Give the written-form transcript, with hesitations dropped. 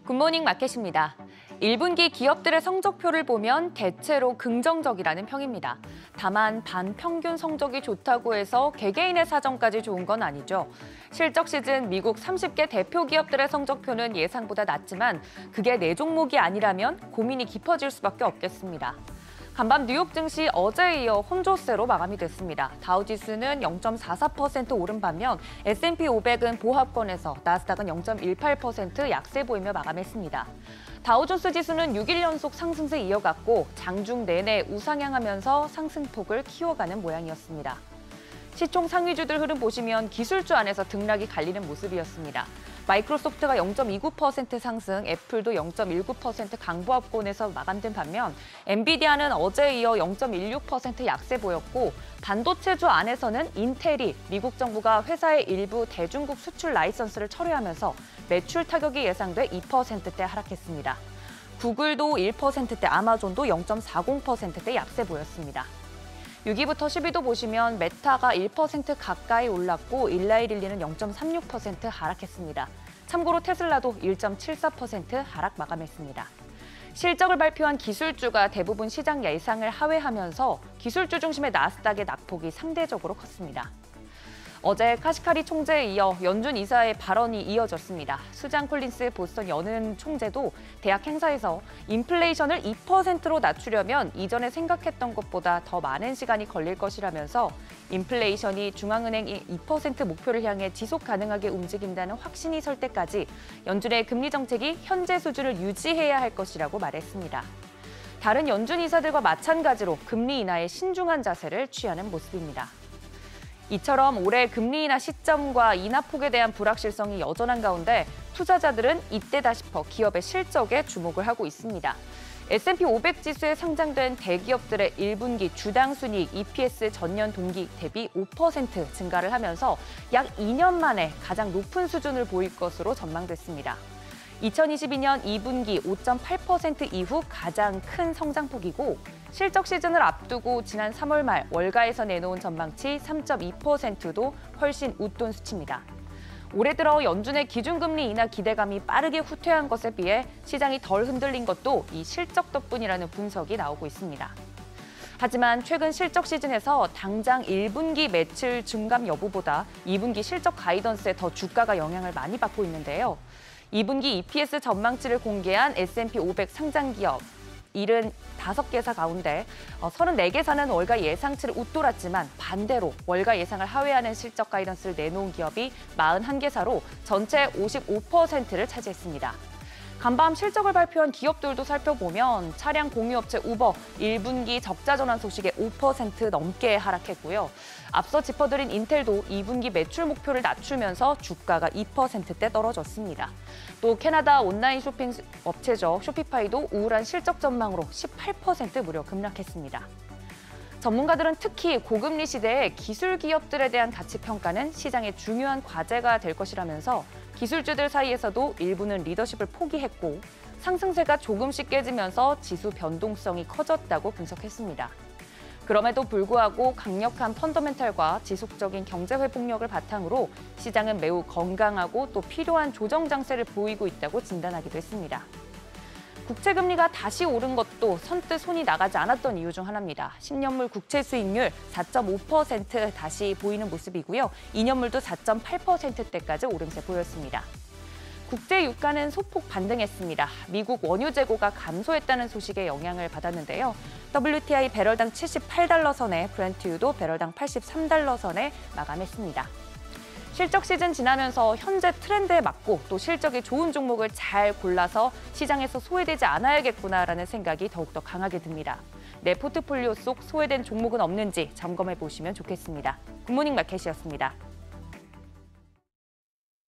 굿모닝 마켓입니다. 1분기 기업들의 성적표를 보면 대체로 긍정적이라는 평입니다. 다만 반평균 성적이 좋다고 해서 개개인의 사정까지 좋은 건 아니죠. 실적 시즌 미국 30개 대표 기업들의 성적표는 예상보다 낮지만 그게 내 종목이 아니라면 고민이 깊어질 수밖에 없겠습니다. 간밤 뉴욕 증시 어제에 이어 혼조세로 마감이 됐습니다. 다우지수는 0.44% 오른 반면 S&P 500은 보합권에서 나스닥은 0.18% 약세 보이며 마감했습니다. 다우존스 지수는 6일 연속 상승세 이어갔고 장중 내내 우상향하면서 상승폭을 키워가는 모양이었습니다. 시총 상위주들 흐름 보시면 기술주 안에서 등락이 갈리는 모습이었습니다. 마이크로소프트가 0.29% 상승, 애플도 0.19% 강보합권에서 마감된 반면 엔비디아는 어제에 이어 0.16% 약세 보였고 반도체주 안에서는 인텔이 미국 정부가 회사의 일부 대중국 수출 라이선스를 철회하면서 매출 타격이 예상돼 2%대 하락했습니다. 구글도 1%대, 아마존도 0.40%대 약세 보였습니다. 6위부터 10위도 보시면 메타가 1% 가까이 올랐고 일라이릴리는 0.36% 하락했습니다. 참고로 테슬라도 1.74% 하락 마감했습니다. 실적을 발표한 기술주가 대부분 시장 예상을 하회하면서 기술주 중심의 나스닥의 낙폭이 상대적으로 컸습니다. 어제 카시카리 총재에 이어 연준 이사의 발언이 이어졌습니다. 수잔 콜린스 보스턴 연은 총재도 대학 행사에서 인플레이션을 2%로 낮추려면 이전에 생각했던 것보다 더 많은 시간이 걸릴 것이라면서 인플레이션이 중앙은행이 2% 목표를 향해 지속 가능하게 움직인다는 확신이 설 때까지 연준의 금리 정책이 현재 수준을 유지해야 할 것이라고 말했습니다. 다른 연준 이사들과 마찬가지로 금리 인하에 신중한 자세를 취하는 모습입니다. 이처럼 올해 금리 인하 시점과 인하폭에 대한 불확실성이 여전한 가운데 투자자들은 이때다 싶어 기업의 실적에 주목을 하고 있습니다. S&P 500 지수에 상장된 대기업들의 1분기 주당 순이익 EPS 전년 동기 대비 5% 증가를 하면서 약 2년 만에 가장 높은 수준을 보일 것으로 전망됐습니다. 2022년 2분기 5.8% 이후 가장 큰 성장폭이고 실적 시즌을 앞두고 지난 3월 말 월가에서 내놓은 전망치 3.2%도 훨씬 웃돈 수치입니다. 올해 들어 연준의 기준금리 인하 기대감이 빠르게 후퇴한 것에 비해 시장이 덜 흔들린 것도 이 실적 덕분이라는 분석이 나오고 있습니다. 하지만 최근 실적 시즌에서 당장 1분기 매출 증감 여부보다 2분기 실적 가이던스에 더 주가가 영향을 많이 받고 있는데요. 2분기 EPS 전망치를 공개한 S&P 500 상장기업 75개사 가운데 34개사는 월가 예상치를 웃돌았지만 반대로 월가 예상을 하회하는 실적 가이던스를 내놓은 기업이 41개사로 전체 55%를 차지했습니다. 간밤 실적을 발표한 기업들도 살펴보면 차량 공유업체 우버 1분기 적자 전환 소식에 5% 넘게 하락했고요. 앞서 짚어드린 인텔도 2분기 매출 목표를 낮추면서 주가가 2%대 떨어졌습니다. 또 캐나다 온라인 쇼핑 업체죠. 쇼피파이도 우울한 실적 전망으로 18% 무려 급락했습니다. 전문가들은 특히 고금리 시대에 기술 기업들에 대한 가치 평가는 시장의 중요한 과제가 될 것이라면서 기술주들 사이에서도 일부는 리더십을 포기했고 상승세가 조금씩 깨지면서 지수 변동성이 커졌다고 분석했습니다. 그럼에도 불구하고 강력한 펀더멘탈과 지속적인 경제 회복력을 바탕으로 시장은 매우 건강하고 또 필요한 조정 장세를 보이고 있다고 진단하기도 했습니다. 국채금리가 다시 오른 것도 선뜻 손이 나가지 않았던 이유 중 하나입니다. 10년물 국채 수익률 4.5% 다시 보이는 모습이고요. 2년물도 4.8%대까지 오름세 보였습니다. 국제 유가는 소폭 반등했습니다. 미국 원유 재고가 감소했다는 소식에 영향을 받았는데요. WTI 배럴당 78달러 선에 브렌트유도 배럴당 83달러 선에 마감했습니다. 실적 시즌 지나면서 현재 트렌드에 맞고 또 실적이 좋은 종목을 잘 골라서 시장에서 소외되지 않아야겠구나라는 생각이 더욱더 강하게 듭니다. 내 포트폴리오 속 소외된 종목은 없는지 점검해 보시면 좋겠습니다. 굿모닝 마켓이었습니다.